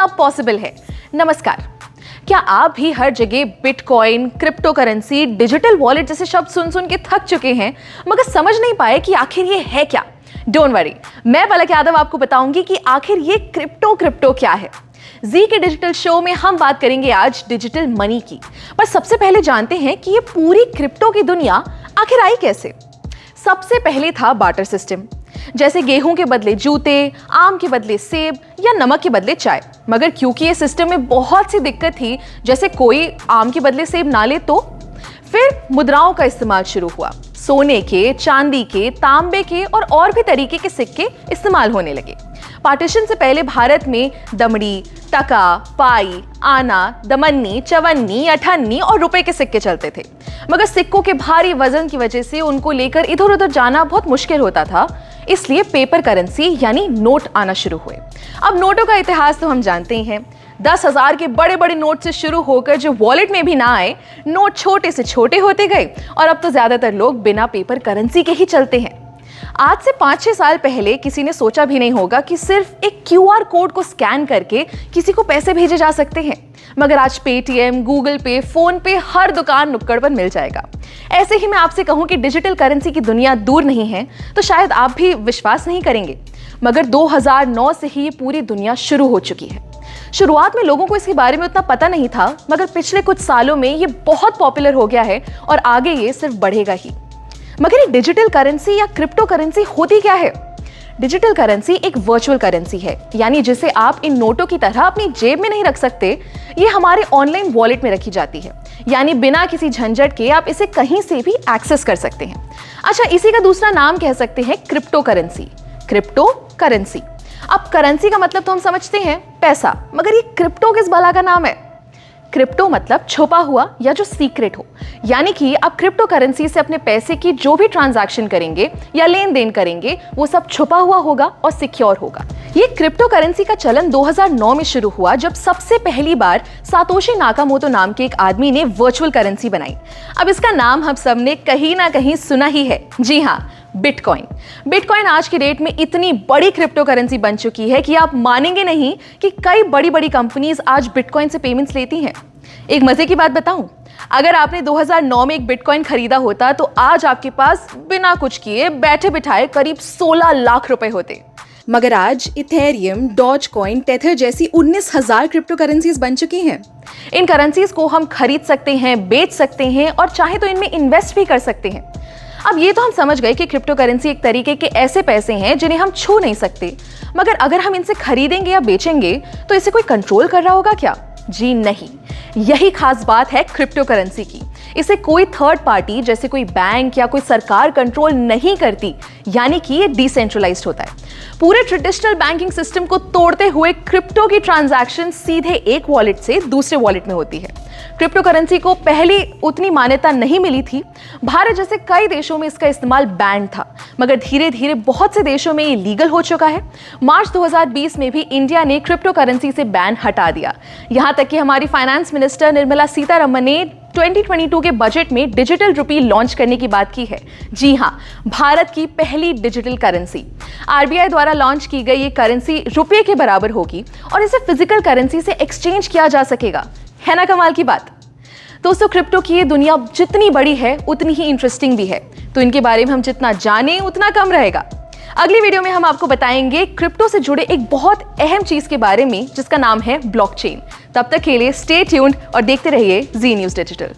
अब पॉसिबल है। नमस्कार। क्या आप भी हर जगह bitcoin, crypto currency, digital wallet जैसे शब्द सुन सुन के थक चुके हैं मगर समझ नहीं पाए कि आखिर ये है क्या? डोंट वरी, मैं पलक यादव आपको बताऊंगी कि आखिर ये क्रिप्टो क्या है। जी के डिजिटल शो में हम बात करेंगे आज डिजिटल मनी की। पर सबसे पहले जानते हैं कि ये पूरी क्रिप्टो की दुनिया आखिर आई कैसे। सबसे पहले था बार्टर सिस्टम, जैसे गेहूं के बदले जूते, आम के बदले सेब या नमक के बदले चाय। मगर क्योंकि ये सिस्टम में बहुत सी दिक्कत थी, जैसे कोई आम के बदले सेब ना ले तो फिर मुद्राओं का इस्तेमाल शुरू हुआ। सोने के, चांदी के, तांबे के और भी तरीके के सिक्के इस्तेमाल होने लगे। पार्टीशन से पहले भारत में दमड़ी, टका, पाई, आना, दमन्नी, चवन्नी, अठन्नी और रुपए के सिक्के चलते थे। मगर सिक्कों के भारी वजन की वजह से उनको लेकर इधर उधर जाना बहुत मुश्किल होता था, इसलिए पेपर करेंसी यानी नोट आना शुरू हुए। अब नोटों का इतिहास तो हम जानते ही हैं। 10,000 के बड़े बड़े नोट से शुरू होकर जो वॉलेट में भी ना आए, नोट छोटे से छोटे होते गए और अब तो ज्यादातर लोग बिना पेपर करेंसी के ही चलते हैं। आज से 5-6 साल पहले किसी ने सोचा भी नहीं होगा कि सिर्फ एक QR कोड को स्कैन करके किसी को पैसे भेजे जा सकते हैं। मगर आज पेटीएम, गूगल पे, फोन पे हर दुकान नुक्कड़ पर मिल जाएगा। ऐसे ही मैं आपसे कहूं कि डिजिटल करेंसी की दुनिया दूर नहीं है तो शायद आप भी विश्वास नहीं करेंगे, मगर 2009 से ही ये पूरी दुनिया शुरू हो चुकी है। शुरुआत में लोगों को इसके बारे में उतना पता नहीं था, मगर पिछले कुछ सालों में ये बहुत पॉपुलर हो गया है और आगे ये सिर्फ बढ़ेगा ही। मगर ये डिजिटल करेंसी या क्रिप्टो करेंसी होती क्या है? डिजिटल करेंसी एक वर्चुअल करेंसी है, यानी जिसे आप इन नोटों की तरह अपनी जेब में नहीं रख सकते। ये हमारे ऑनलाइन वॉलेट में रखी जाती है, यानी बिना किसी झंझट के आप इसे कहीं से भी एक्सेस कर सकते हैं। अच्छा, इसी का दूसरा नाम कह सकते हैं क्रिप्टो करेंसी। Crypto currency. अब करेंसी का मतलब तो हम समझते हैं पैसा, मगर ये क्रिप्टो किस भला का नाम है? क्रिप्टो मतलब छुपा हुआ या जो सीक्रेट हो, यानी कि आप क्रिप्टो करेंसी से अपने पैसे की जो भी ट्रांजैक्शन करेंगे या लेन देन करेंगे वो सब छुपा हुआ होगा और सिक्योर होगा। ये क्रिप्टो करेंसी का चलन 2009 में शुरू हुआ, जब सबसे पहली बार सातोशी नाकामोटो नाम के एक आदमी ने वर्चुअल करेंसी बनाई। अब इसका नाम हम सब ने कहीं ना कहीं सुना ही है। जी हाँ, बिटकॉइन। बिटकॉइन आज की डेट में इतनी बड़ी क्रिप्टो करेंसी बन चुकी है कि आप मानेंगे नहीं कि कई बड़ी बड़ी कंपनीज आज बिटकॉइन से पेमेंट्स लेती हैं। एक मजे की बात बताऊं, अगर आपने 2009 में एक बिटकॉइन खरीदा होता तो आज आपके पास बिना कुछ किए बैठे बिठाए करीब 16 लाख रुपए होते। मगर आज इथेरियम, डॉजकॉइन, टेथर जैसी 19,000 क्रिप्टो करेंसीज बन चुकी हैं। इन करेंसीज को हम खरीद सकते हैं, बेच सकते हैं और चाहे तो इनमें इन्वेस्ट भी कर सकते हैं। अब ये तो हम समझ गए कि क्रिप्टो करेंसी एक तरीके के ऐसे पैसे हैं जिन्हें हम छू नहीं सकते, मगर अगर हम इनसे खरीदेंगे या बेचेंगे तो इसे कोई कंट्रोल कर रहा होगा क्या? जी नहीं, यही खास बात है क्रिप्टो करेंसी की। इसे कोई थर्ड पार्टी जैसे कोई बैंक या कोई सरकार कंट्रोल नहीं करती, यानी कि ये डिसेंट्रलाइज्ड होता है। पूरे ट्रेडिशनल बैंकिंग सिस्टम को तोड़ते हुए क्रिप्टो की ट्रांजैक्शन सीधे एक वॉलेट से दूसरे वॉलेट में होती है। क्रिप्टो करेंसी को पहले उतनी मान्यता नहीं मिली थी। भारत जैसे कई देशों में इसका इस्तेमाल बैन था, मगर धीरे धीरे बहुत से देशों में ये लीगल हो चुका है। मार्च 2020 में भी इंडिया ने क्रिप्टो करेंसी से बैन हटा दिया। यहां तक कि हमारी फाइनेंस मिनिस्टर निर्मला सीतारमण ने 2022 के बजट में डिजिटल रुपी लॉन्च करने की बात की है। जी हां, भारत की पहली डिजिटल करेंसी। RBI द्वारा लॉन्च की गई ये करेंसी रुपये के बराबर होगी और इसे फिजिकल करेंसी से एक्सचेंज किया जा सकेगा। है ना कमाल की बात? दोस्तों, क्रिप्टो की ये दुनिया जितनी बड़ी है उतनी ही इंटरेस्टिंग भी है, तो इनके बारे में हम जितना जाने उतना कम रहेगा। अगली वीडियो में हम आपको बताएंगे क्रिप्टो से जुड़े एक बहुत अहम चीज के बारे में जिसका नाम है ब्लॉकचेन। तब तक के लिए स्टे ट्यून्ड और देखते रहिए जी न्यूज़ डिजिटल।